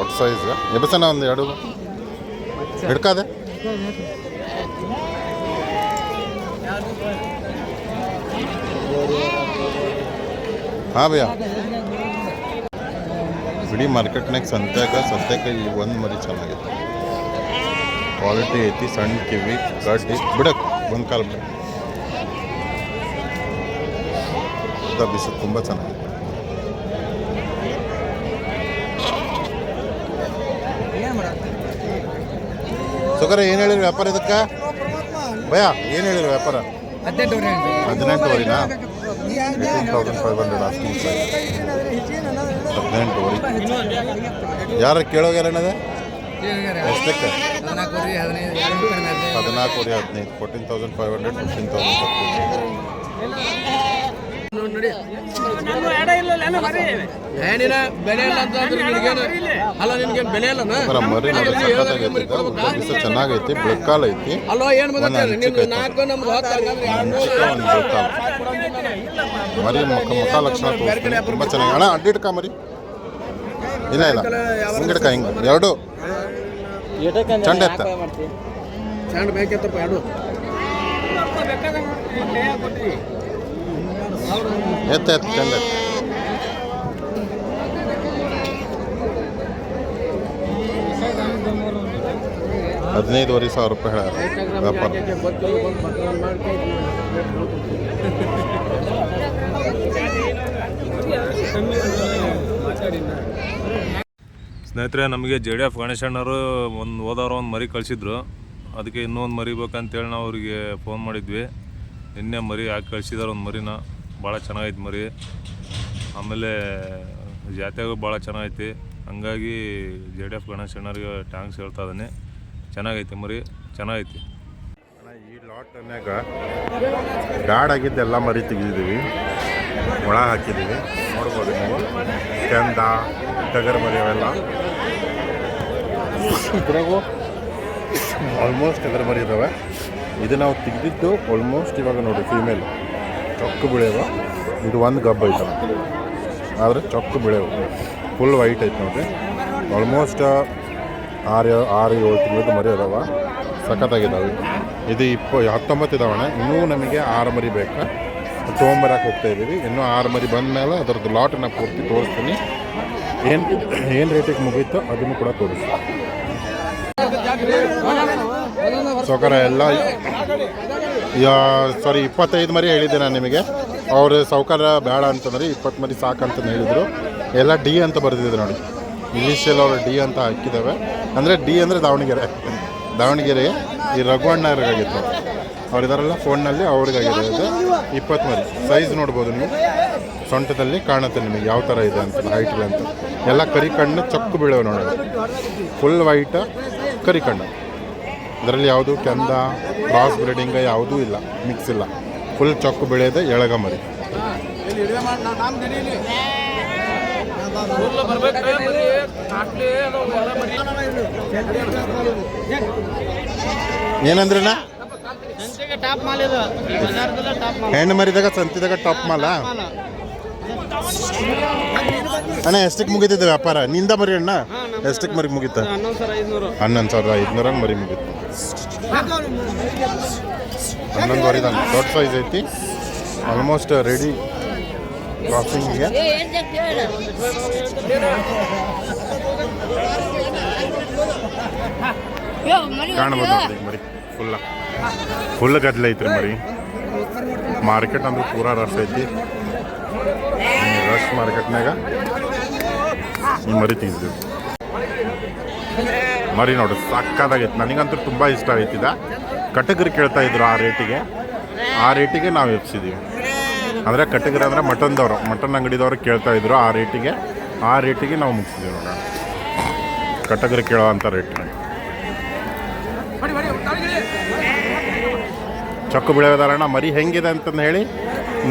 ದೊಡ್ಡ ಸೈಜ್ ಎಬಸನ ಒಂದು ಎರಡು ಹಿಡ್ಕಾದೆ ಹಾಂ ಭಯ್ಯ ಇಡೀ ಮಾರ್ಕೆಟ್ನಾಗ ಸದ್ಯಕ್ಕೆ ಈ ಒಂದು ಮರಿ ಚೆನ್ನಾಗಿದೆ, ಕ್ವಾಲಿಟಿ ಐತಿ. ಸಣ್ಣ ಕಿವಿ ಗಡ್ಡಿ ಬಿಡಕ್ಕೆ ಒಂದು ಕಾಲು ಬಿಡ ಬಿಸಿ ತುಂಬ ಚೆನ್ನಾಗಿದೆ. ಸುಗರ ಏನು ಹೇಳಿರಿ ವ್ಯಾಪಾರ ಇದಕ್ಕೆ ಭಯ? ಏನು ಹೇಳಿರಿ ವ್ಯಾಪಾರ? 18,500 18,500 ಆಸ್ಕಿಂಗ್ ಪ್ರೈಸ್. 18,500 ಯಾರು ಕೇಳೋಗ್ಯಾರೇನದ ಎಷ್ಟಕ್ಕೆ? 14,1500 14,500 15,000 ಚೆನ್ನಾಗೈತಿ. ಬೆಳಕಾಲ ಐತಿ, ಮರಿ ಮುಖ ಲಕ್ಷಣ ತೋರಿಸ್ತೀನಿ, ತುಂಬ ಚೆನ್ನಾಗಿ. ಅಣ್ಣ ಅಡ್ಡಿಡ್ಕ ಮರಿ ಇಲ್ಲ ಇಲ್ಲ ಹಿಂಗಿಡ್ಕ ಹಿಂಗೆ ಎರಡು ಚಂಡ ಎತ್ತ ಎತ್ತ ಎತ್ತ ಚಂದ ಎತ್ತ. ₹15,000 ಹೇಳ್ಯಾರ ವ್ಯಾಪಾರ. ಸ್ನೇಹಿತರೆ, ನಮಗೆ JDF ಗಣೇಶಣ್ಣವರು ಹೋದವರು ಒಂದು ಮರಿ ಕಳಿಸಿದ್ರು. ಅದಕ್ಕೆ ಇನ್ನೊಂದು ಮರಿ ಬೇಕಂತೇಳಿ ನಾವು ಅವರಿಗೆ ಫೋನ್ ಮಾಡಿದ್ವಿ. ನಿನ್ನೆ ಮರಿ ಹಾಕಿ ಕಳಿಸಿದಾರೆ ಒಂದು ಮರಿನ. ಭಾಳ ಚೆನ್ನಾಗೈತಿ ಮರಿ. ಆಮೇಲೆ ಜಾತ್ಯಾಗೂ ಭಾಳ ಚೆನ್ನಾಗೈತಿ. ಹಂಗಾಗಿ JDF ಗಣೇಶಣ್ಣವ್ರಿಗೆ ಟ್ಯಾಂಕ್ಸ್ ಹೇಳ್ತಾ ಇದ್ದಾನೆ. ಚೆನ್ನಾಗೈತಿ ಮರಿ, ಚೆನ್ನಾಗೈತಿ. ಈ ಲಾಟ್ನಾಗ ಬ್ಯಾಡ್ ಆಗಿದ್ದು ಎಲ್ಲ ಮರಿ ತೆಗೆದಿದ್ದೀವಿ, ಒಳ ಹಾಕಿದ್ದೀವಿ. ನೋಡ್ಬೋದು ನೀವು, ಕೆಂದ ಟಗರ್ ಮರಿ ಅವೆಲ್ಲ ಇದ್ರಾಗೂ ಆಲ್ಮೋಸ್ಟ್ ಟಗರ್ ಮರಿ ಇದ್ದಾವೆ. ಇದು ನಾವು ತೆಗೆದಿದ್ದು ಆಲ್ಮೋಸ್ಟ್ ಇವಾಗ ನೋಡಿ ಫೀಮೇಲ್ ಚೊಕ್ಕು ಬೆಳೆಯವ. ಇದು ಒಂದು ಗಬ್ಬ ಐತವೆ, ಆದರೆ ಚೊಕ್ಕು ಬೆಳೆಯವು ಫುಲ್ ವೈಟ್ ಐತೆ ನೋಡಿರಿ. ಆಲ್ಮೋಸ್ಟ್ 6-7 ತಿಂಗಳದ್ದು ಮರಿ ಅದಾವ, ಸಖತ್ತಾಗಿದ್ದಾವೆ. ಇದು 19 ಇದಾವಣ. ಇನ್ನೂ ನಮಗೆ 6 ಮರಿ ಬೇಕಾ ತೊಗೊಂಬರಕ್ಕೆ ಹೋಗ್ತಾ ಇದ್ದೀವಿ. ಇನ್ನೂ 6 ಮರಿ ಬಂದ ಮೇಲೆ ಅದರದ್ದು ಲಾಟನ್ನು ಪೂರ್ತಿ ತೋರಿಸ್ತೀನಿ. ಏನು ರೇಟಿಗೆ ಮುಗೀತೋ ಅದನ್ನು ಕೂಡ ತೋರಿಸ್ತೀನಿ. ಸೌಕರ ಎಲ್ಲ 25 ಮರಿ ಹೇಳಿದ್ದೆ ನಾನು ನಿಮಗೆ. ಅವರು ಸೌಕರ ಬೇಡ ಅಂತಂದ್ರೆ 20 ಮರಿ ಸಾಕಂತ ಹೇಳಿದರು. ಎಲ್ಲ ಡಿ ಅಂತ ಬರೆದಿದ್ರು ನೋಡಿ, ಇಂಗ್ಲೀಷಲ್ಲಿ ಅವರು ಡಿ ಅಂತ ಹಾಕಿದ್ದಾವೆ. ಅಂದರೆ ಡಿ ಅಂದರೆ ದಾವಣಗೆರೆ ಈ ರಘುವಣ್ಣರಿಗಾಗಿತ್ತು. ಅವರಿದಾರಲ್ಲ ಫೋನ್ನಲ್ಲಿ ಅವ್ರಿಗಾಗಿರೋದು 20 ಮರಿ. ಸೈಜ್ ನೋಡ್ಬೋದು ನೀವು, ಸೊಂಟದಲ್ಲಿ ಕಾಣುತ್ತೆ ನಿಮಗೆ ಯಾವ ಥರ ಇದೆ ಅಂತ ಹೈಟಲ್ಲಿ ಅಂತ. ಎಲ್ಲ ಕರಿ ಕಣ್ಣು ಚೊಕ್ಕು ಬೀಳವೆ ನೋಡೋದು, ಫುಲ್ ವೈಟ್ ಕರಿ ಕಣ್ಣು. ಇದರಲ್ಲಿ ಯಾವುದು ಕೆಂದ ಕ್ರಾಸ್ ಬ್ರೀಡಿಂಗ್ ಯಾವುದೂ ಇಲ್ಲ, ಮಿಕ್ಸ್ ಇಲ್ಲ. ಫುಲ್ ಚೊಕ್ಕು ಬೆಳೆಯೋದೆ ಎಳಗ ಮರಿ. ಏನಂದ್ರಣ್ಣ? ಹೆಣ್ಣು ಮರಿದಾಗ ಸಂತಿದಾಗ ಟಾಪ್ ಮಾಲ ಅಣ್ಣ. ಎಷ್ಟಕ್ಕೆ ಮುಗಿತಿದ್ದೆ ವ್ಯಾಪಾರ ನಿಂದ ಮರಿ ಅಣ್ಣ? ಎಷ್ಟಕ್ಕೆ ಮರಿ ಮುಗೀತ? 11,500 ಮರಿ ಮುಗೀತು. 11,500 ದೊಡ್ಡ ಸೈಜ್ ಐತಿ. ಆಲ್ಮೋಸ್ಟ್ ರೆಡಿ ಕ್ರಾಸಿಂಗಿಗೆ. ಕಾಣ್ಬೋದು ನೋಡಿ ಮರಿ ಫುಲ್ ಗದ್ದಲ ಐತ್ರಿ ಮರಿ. ಮಾರ್ಕೆಟ್ ಅಂದ್ರೆ ಪೂರಾ ರಶ್ ಐತಿ. ರಶ್ ಮಾರ್ಕೆಟ್ನಾಗ ಈ ಮರಿ ತೆಗೆದ್ವಿ. ಮರಿ ನೋಡಿ ಸಕ್ಕತ್ತಾಗೈತಿ. ನನಗಂತೂ ತುಂಬ ಇಷ್ಟ ಆಯ್ತಿದ. ಕಟಗರಿ ಕೇಳ್ತಾ ಇದ್ರು ಆ ರೇಟಿಗೆ ನಾವು ಎಪ್ಸಿದ್ದೀವಿ. ಅಂದರೆ ಕಟಗರಿ ಅಂದರೆ ಮಟನ್ ಅಂಗಡಿದವ್ರು ಕೇಳ್ತಾ ಇದ್ರು ಆ ರೇಟಿಗೆ ನಾವು ಮುಗಿಸಿದ್ದೀವಿ ನೋಡೋಣ. ಕಟಗರಿ ಕೇಳೋ ಅಂಥ ರೇಟ್. ಚೊಕ್ಕು ಬೆಳೆಯೋದಾರಣ ಮರಿ ಹೆಂಗಿದೆ ಅಂತಂದು ಹೇಳಿ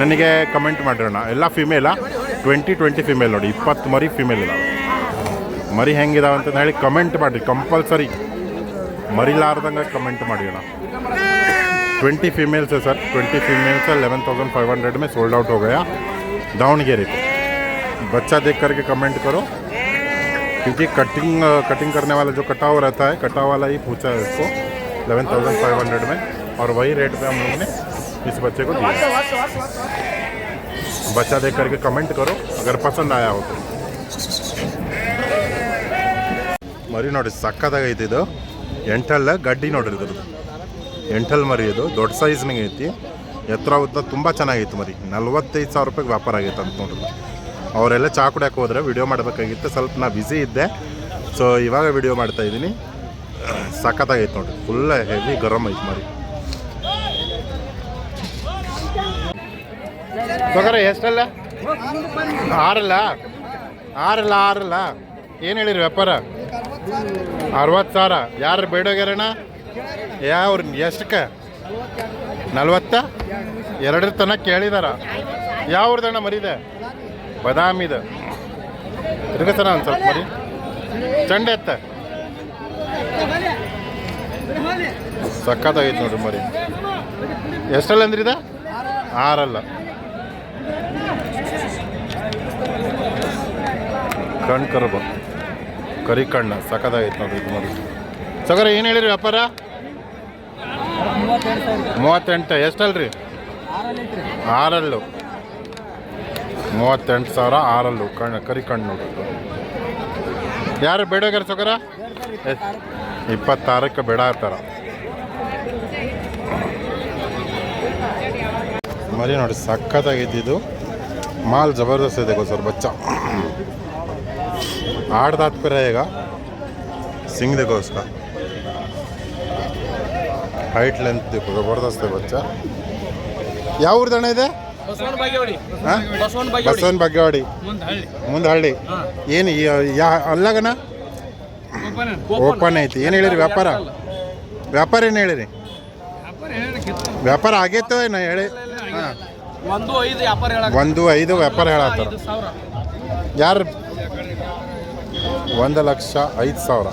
ನನಗೆ ಕಮೆಂಟ್ ಮಾಡಿರೋಣ. ಎಲ್ಲ ಫಿಮೇಲಾ? 20 ಫಿಮೇಲ್ ನೋಡಿ, 20 ಮರಿ ಫಿಮೇಲ್ ಇದಾವೆ. ಮರಿ ಹೆಂಗಿದಾವೆ ಅಂತಂದು ಹೇಳಿ ಕಮೆಂಟ್ ಮಾಡಿರಿ ಕಂಪಲ್ಸರಿ, ಮರಿಲಾರ್ದಂಗೆ ಕಮೆಂಟ್ ಮಾಡಿರೋಣ. 20 फीमेल्स है सर, 20 फीमेल्स है। 11,500 में सोल्ड आउट हो गया दावणगेरे को। बच्चा देख करके कमेंट करो, क्योंकि कटिंग करने वाला जो कटा हुआ रहता है, कटा वाला ही पूछा है इसको 11,500 में, और वही रेट पे हम लोग ने इस बच्चे को दिया। बच्चा देख करके कमेंट करो अगर पसंद आया हो तो। ಮರಿ ನೋಡಿ ಸಕ್ಕತ್ತಾಗೈತಿ ಇದು. ಎಂಟಲ್ಲ ಗಡ್ಡಿ ನೋಡ್ರಿ ಇದ್ರದ್ದು, ಎಂಟಲ್ ಮರಿ ಇದು ದೊಡ್ಡ ಸೈಜ್ನಾಗ ಐತಿ. ಎತ್ತರ ಉದ್ದ ತುಂಬ ಚೆನ್ನಾಗೈತಿ ಮರಿ. 45,000 ರೂಪಾಯಿಗೆ ವ್ಯಾಪಾರ ಆಗೈತೆ ಅಂತ ನೋಡ್ರಿ. ಅವರೆಲ್ಲ ಚಾ ಕುಡಿಯೋಕೆ ಹೋದ್ರೆ ವಿಡಿಯೋ ಮಾಡಬೇಕಾಗಿತ್ತು, ಸ್ವಲ್ಪ ನಾ ಬ್ಯುಸಿ ಇದ್ದೆ, ಸೊ ಇವಾಗ ವಿಡಿಯೋ ಮಾಡ್ತಾಯಿದ್ದೀನಿ. ಸಕ್ಕತ್ತಾಗೈತೆ ನೋಡ್ರಿ, ಫುಲ್ ಹೆವಿ ಗರಮ್ ಐತಿ ಮರಿ. ತೊಗರ ಎಷ್ಟಲ್ಲ? ಆರಲ್ಲ ಏನು ಹೇಳಿರಿ ವ್ಯಾಪಾರ? 60,000. ಯಾರು ಬೇಡೋಗ್ಯಾರಣ್ಣ? ಯಾವ್ರ ಎಷ್ಟಕ್ಕೆ? 40? 2 ತನಕ ಕೇಳಿದಾರ. ಯಾವ್ದಣ್ಣ ಮರಿದೆ? ಬದಾಮಿದ ತಿರ್ಗಸನ ಒಂದು ಸ್ವಲ್ಪ ಮರಿ ಚಂಡೆ ಎತ್ತ. ಸಕ್ಕತ್ತಾಗೈತೆ ನೋಡ್ರಿ ಮರಿ. ಎಷ್ಟಲ್ಲ ಅಂದ್ರಿದ? 6 ಕಣ್ ಕರ್ಬ ಕರಿ ಕಣ್ಣ ಸಕ್ಕತ್ತಾಗೈತೆ ನೋಡ್ರಿ ಇದು ಮರಿ. ಸಗರ ಏನು ಹೇಳಿರಿ ವ್ಯಾಪಾರ? 38. ಎಷ್ಟಲ್ರಿ? 6 38,000 6 ಕಣ್ಣು ಕರಿ ಕಣ್ಣು ನೋಡ್ರಿ. ಯಾರು ಬೇಡೋಗ್ಯಾರ ಸಗರ? 26ಕ್ಕೆ ಬೇಡ ಇರ್ತಾರ ಮರಿ ನೋಡಿ. ಸಕ್ಕತ್ತಾಗೈತಿ ಇದು ಮಾಲ್ ಜಬರ್ದಸ್ತ್ ಇದೆ ಸರ್. ಬಚ್ಚ 8 दांत पे रहेगा. सिंग देखो उसका, हाइट लेंथ देखो जबरदस्त है बच्चा. ಯಾವ ಊರ್ದಣ್ಣ ಇದೆ? ಬಸವನ ಬಾಗೇವಾಡಿ ಮುಂದಹಳ್ಳಿ. ಏನು ಅಲ್ಲಾಗನ ಓಪನ್ ಐತಿ. ಏನು ಹೇಳಿರಿ ವ್ಯಾಪಾರ? ಏನು ಹೇಳಿರಿ? ವ್ಯಾಪಾರ ಆಗೈತೋ ನಾ ಹೇಳಿ. ಹಾಂ 1,500 ವ್ಯಾಪಾರ ಹೇಳತ್ತಾರ. ಯಾರು? 1,05,000.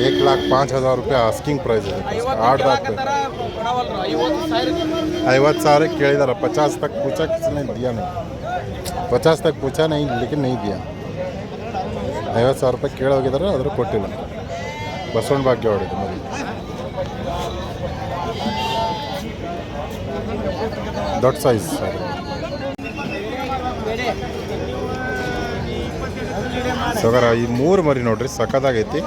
1,05,000 रुपये आस्किंग प्राइस है. 8 दांत पे 50,000 ಕೇಳಿದಾರೆ. 50 तक पूछा, किसी ने दिया नहीं. 50 तक पूछा नहीं, लेकिन नहीं दिया. 50,000 ರೂಪಾಯಿ ಕೇಳೋಗಿದ್ದಾರೆ, ಆದರೂ ಕೊಟ್ಟಿಲ್ಲ. ಬಸವನ ಭಾಗ್ಯವಾಡಿದ್ದು ಮರಿ. ದೊಡ್ಡ ಸೈಜ್. ಸಗರ ಈ 3 ಮರಿ ನೋಡ್ರಿ ಸಕ್ಕತ್ತಾಗೈತಿ.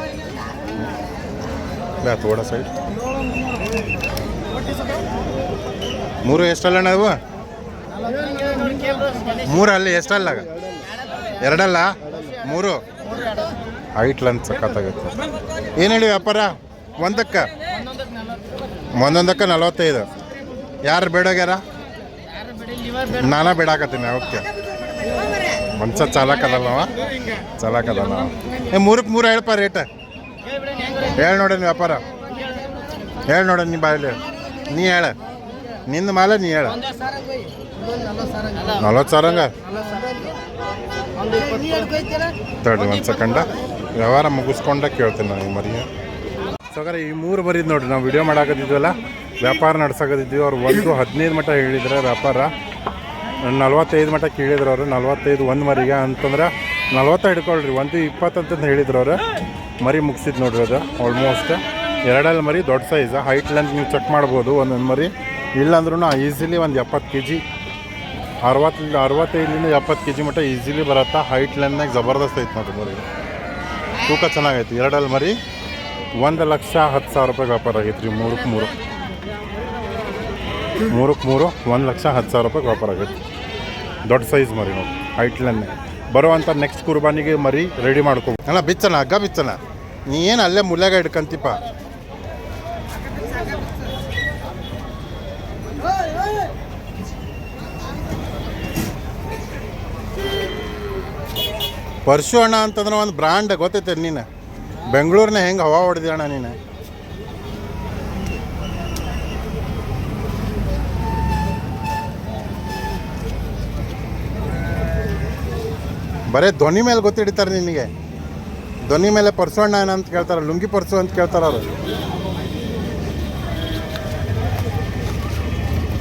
ಥೋಡ ಸೈಡ್ 3 ಎಷ್ಟಲ್ಲ ಇವು? 3 ಅಲ್ಲಿ ಎಷ್ಟಲ್ಲ? 2 3 ಹೈಟ್ ಲೆಂತ್ ಸಕ್ಕತ್ತಾಗೈತಿ. ಏನು ಹೇಳಿ ವ್ಯಾಪಾರ? ಒಂದಕ್ಕೆ 45. ಯಾರು ಬೇಡೋಗ್ಯಾರ? ನಾನಾ ಬೇಡಾಕತ್ತೀನಿ. ಓಕೆ, ಮನ್ಸ ಚಾಲಕದಲ್ಲ ಚಾಲಕದಲ್ಲ. 3 ಹೇಳಪ್ಪ ರೇಟ್. ಹೇಳಿ ನೋಡೋಣ ವ್ಯಾಪಾರ. ಹೇಳಿ ನೋಡೋಣ ನೀ ಬಾಯಲ್ಲಿ. ನೀ ಹೇಳ, ನಿಂದ ಮಾಲೆ ನೀ ಹೇಳ. 40,000 ಹಂಗ ತಡಿ ಒಂದು ಸೆಕೆಂಡ. ವ್ಯವಹಾರ ಮುಗಿಸ್ಕೊಂಡ ಕೇಳ್ತೀನಿ ನಾನು ಈ ಮರಿಗೆ. ಸಗರ ಈ 3 ಮರಿದು ನೋಡ್ರಿ, ನಾವು ವಿಡಿಯೋ ಮಾಡಾಕತ್ತಿದ್ವಲ್ಲ, ವ್ಯಾಪಾರ ನಡ್ಸಕತ್ತಿದ್ವಿ. ಅವ್ರು 1,15 ಮಟ್ಟ ಹೇಳಿದ್ರೆ ವ್ಯಾಪಾರ. 45 ಮಟ್ಟ ಕೇಳಿದ್ರು ಅವರು. 45 ಒಂದು ಮರಿಗೆ ಅಂತಂದ್ರೆ 40 ಹಿಡ್ಕೊಳ್ರಿ. 1,20 ಅಂತಂದು ಹೇಳಿದ್ರು ಅವರು. ಮರಿ ಮುಗಿಸಿದ್ದು ನೋಡ್ರಿ ಅದು ಆಲ್ಮೋಸ್ಟ್. 2 ಮರಿ ದೊಡ್ಡ ಸೈಜ್. ಹೈಟ್ ಲೆಂತ್ ನೀವು ಚೆಕ್ ಮಾಡ್ಬೋದು ಒಂದೊಂದು ಮರಿ. ಇಲ್ಲಾಂದ್ರೂ ಈಸಿಲಿ ಒಂದು 70 kg, 65ರಿಂದ 70 kg ಮಟ್ಟ ಈಸಿಲಿ ಬರತ್ತಾ. ಹೈಟ್ ಲೆಂತ್ನಾಗ ಜಬರ್ದಸ್ತ್ ಐತೆ ನೋಡ್ರಿ ಮರಿ. ತೂಕ ಚೆನ್ನಾಗೈತಿ. 2 ಮರಿ 1,10,000 ರೂಪಾಯಿ ವ್ಯಾಪಾರ ಆಗೈತೆ ರೀ. 3ಕ್ಕೆ 3 1,10,000 ರೂಪಾಯಿ ವ್ಯಾಪಾರ ಆಗೈತಿ. ದೊಡ್ಡ ಸೈಜ್ ಮರಿ ನೋಡಿ, ಹೈಟ್ ಲೆಂತ್. ಬರುವಂಥ ನೆಕ್ಸ್ಟ್ ಕುರ್ಬಾನಿಗೆ ಮರಿ ರೆಡಿ ಮಾಡ್ಕೊ. ಅಲ್ಲ ಬಿಚ್ಚನ ಹಗ್ಗ ಬಿಚ್ಚನ, ನೀ ಏನು ಅಲ್ಲೇ ಮುಲ್ಯಾಗ ಹಿಡ್ಕಂತಿಪ್ಪ. ಪರ್ಶು ಅಣ್ಣ ಅಂತಂದ್ರೆ ಒಂದು ಬ್ರ್ಯಾಂಡ್ ಗೊತ್ತೈತೆ. ನೀನು ಬೆಂಗಳೂರಿನ ಹೆಂಗೆ ಹವಾ ಹೊಡೆದಿ ಅಣ್ಣ ನೀನು. ಬರೀ ಧ್ವನಿ ಮೇಲೆ ಗೊತ್ತಿಡ್ತಾರೆ ನಿನಗೆ. ಧ್ವನಿ ಮೇಲೆ ಪರ್ಸು ಅಣ್ಣ ಏನಂತ ಕೇಳ್ತಾರೆ, ಲುಂಗಿ ಪರ್ಸು ಅಂತ ಕೇಳ್ತಾರೆ ಅವರು.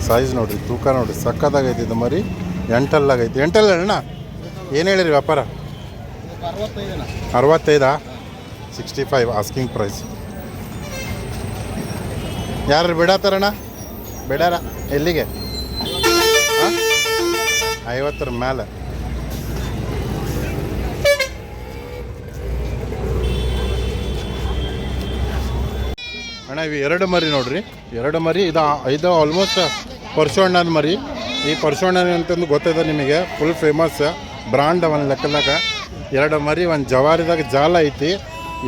ಸೈಜ್ ನೋಡ್ರಿ, ತೂಕ ನೋಡ್ರಿ, ಸಕ್ಕತ್ತಾಗೈತಿ ಇದು ಮರಿ. 8 ಆಗೈತಿ. 8 ಅಣ್ಣ ಏನು ಹೇಳಿರಿ ವ್ಯಾಪಾರ? 65 65 ಆಸ್ಕಿಂಗ್ ಪ್ರೈಸ್. ಯಾರು ಬಿಡತ್ತಾರಣ್ಣ? ಬಿಡಾರ ಎಲ್ಲಿಗೆ? 50 ಮೇಲೆ. ಅಣ್ಣ ಇವು 2 ಮರಿ ನೋಡ್ರಿ, 2 ಮರಿ. ಇದು ಆಲ್ಮೋಸ್ಟ್ ಪರಶುವಣ್ಣನ ಮರಿ. ಈ ಪರಶುವಣ್ಣನ ಅಂತಂದು ಗೊತ್ತಿದೆ ನಿಮಗೆ, ಫುಲ್ ಫೇಮಸ್ ಬ್ರಾಂಡ್ ಒಂದು ಲೆಕ್ಕದಾಗ. 2 ಮರಿ, ಒಂದು ಜವಾರಿದಾಗ ಜಾಲ ಐತಿ,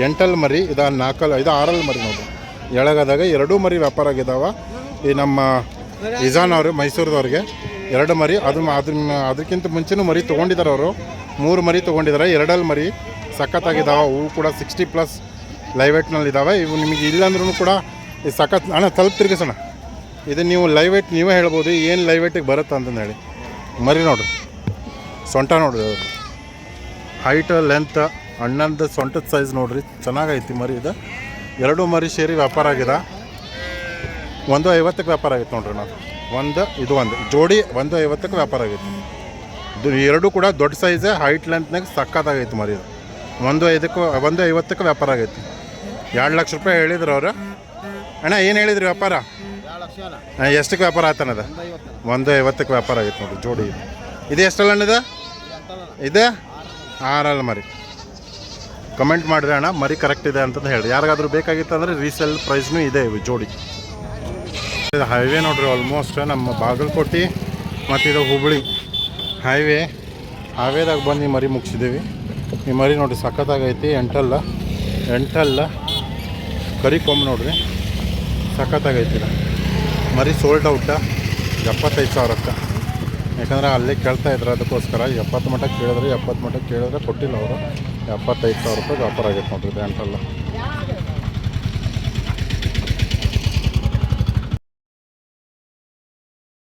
ಎಂಟಲ್ ಮರಿ, ಇದು 6 ಮರಿ ನೋಡ್ರಿ. ಎಳಗದಾಗ 2 ಮರಿ ವ್ಯಾಪಾರ ಆಗಿದ್ದಾವೆ. ಈ ನಮ್ಮ ಇಜಾನ್ ಅವರು ಮೈಸೂರದವ್ರಿಗೆ 2 ಮರಿ. ಅದಕ್ಕಿಂತ ಮುಂಚೆನೂ ಮರಿ ತೊಗೊಂಡಿದ್ದಾರೆ ಅವರು, 3 ಮರಿ ತೊಗೊಂಡಿದ್ದಾರೆ. 2 ಮರಿ ಸಖತ್ತಾಗಿದ್ದಾವೆ. ಅವು ಕೂಡ 60+ ಲೈವ್ ವೇಟ್ನಲ್ಲಿ ಇದ್ದಾವೆ. ಇವು ನಿಮಗೆ ಇಲ್ಲಾಂದ್ರೂ ಕೂಡ ಈ ಸಖತ್ ಅಣ್ಣ ತಲುಪ್ ತಿರುಗಿಸೋಣ. ಇದು ನೀವು ಲೈವ್ ವೇಟ್ ನೀವೇ ಹೇಳ್ಬೋದು ಏನು ಲೈವ್ ವೇಟಿಗೆ ಬರುತ್ತೆ ಅಂತಂದು ಹೇಳಿ. ಮರಿ ನೋಡ್ರಿ, ಸೊಂಟ ನೋಡ್ರಿ, ಹೈಟ್ ಲೆಂತ್ ಅಣ್ಣಂದು ಸೊಂಟದ ಸೈಜ್ ನೋಡ್ರಿ, ಚೆನ್ನಾಗೈತಿ ಮರಿ. ಇದು 2 ಮರಿ ಸೇರಿ ವ್ಯಾಪಾರ ಆಗಿದೆ. 150ಕ್ಕೆ ವ್ಯಾಪಾರ ಆಗೈತೆ ನೋಡ್ರಿ. ನಾವು ಒಂದು ಜೋಡಿ 150ಕ್ಕೆ ವ್ಯಾಪಾರ ಆಗೈತಿ. ಇದು 2 ಕೂಡ ದೊಡ್ಡ ಸೈಜ್, ಹೈಟ್ ಲೆಂತ್ನಾಗ ಸಖತ್ತಾಗೈತಿ ಮರಿ. ಇದು 150ಕ್ಕೆ ವ್ಯಾಪಾರ ಆಗೈತಿ. 2 ಲಕ್ಷ ರೂಪಾಯಿ ಹೇಳಿದ್ರು ಅವರು. ಅಣ್ಣ ಏನು ಹೇಳಿದ್ರಿ ವ್ಯಾಪಾರ? ಎಷ್ಟಕ್ಕೆ ವ್ಯಾಪಾರ ಆಯ್ತಾನದ? 150ಕ್ಕೆ ವ್ಯಾಪಾರ ಆಗೈತೆ ನೋಡ್ರಿ ಜೋಡಿ. ಇದು ಎಷ್ಟಲ್ಲ ಅಣ್ಣದ? ಇದೆ 6 ಮರಿ. ಕಮೆಂಟ್ ಮಾಡಿರಿ ಅಣ್ಣ, ಮರಿ ಕರೆಕ್ಟ್ ಇದೆ ಅಂತಂದು ಹೇಳಿ. ಯಾರಿಗಾದ್ರೂ ಬೇಕಾಗಿತ್ತು ಅಂದರೆ ರೀಸೇಲ್ ಪ್ರೈಸ್ನೂ ಇದೆ ಇವು ಜೋಡಿ. ಇದು ಹೈವೇ ನೋಡ್ರಿ, ಆಲ್ಮೋಸ್ಟ್ ನಮ್ಮ ಬಾಗಲಕೋಟೆ ಮತ್ತು ಇದು ಹುಬ್ಬಳ್ಳಿ ಹೈವೇದಾಗ ಬಂದು ಈ ಮರಿ ಮುಗಿಸಿದ್ದೀವಿ. ಈ ಮರಿ ನೋಡಿರಿ ಸಖತ್ತಾಗೈತಿ. ಎಂಟಲ್ಲ ಕರಿ ಕೊಂಬು ನೋಡ್ರಿ, ಸಖತ್ತಾಗೈತಿ. ಮರಿ ಸೋಲ್ಡ್ ಔಟ 75,000ಕ್ಕೆ. ಯಾಕಂದರೆ ಅಲ್ಲೇ ಕೇಳ್ತಾ ಇದ್ರು, ಅದಕ್ಕೋಸ್ಕರ 70 ಮಟ್ಟ ಕೇಳಿದ್ರೆ ಕೊಟ್ಟಿಲ್ಲ ಅವರು. 75,000 ರೂಪಾಯಿ ವ್ಯಾಪಾರ ಆಗೈತೆ ನೋಡ್ರಿ ಇದು ಎಂಟಲ್ಲ.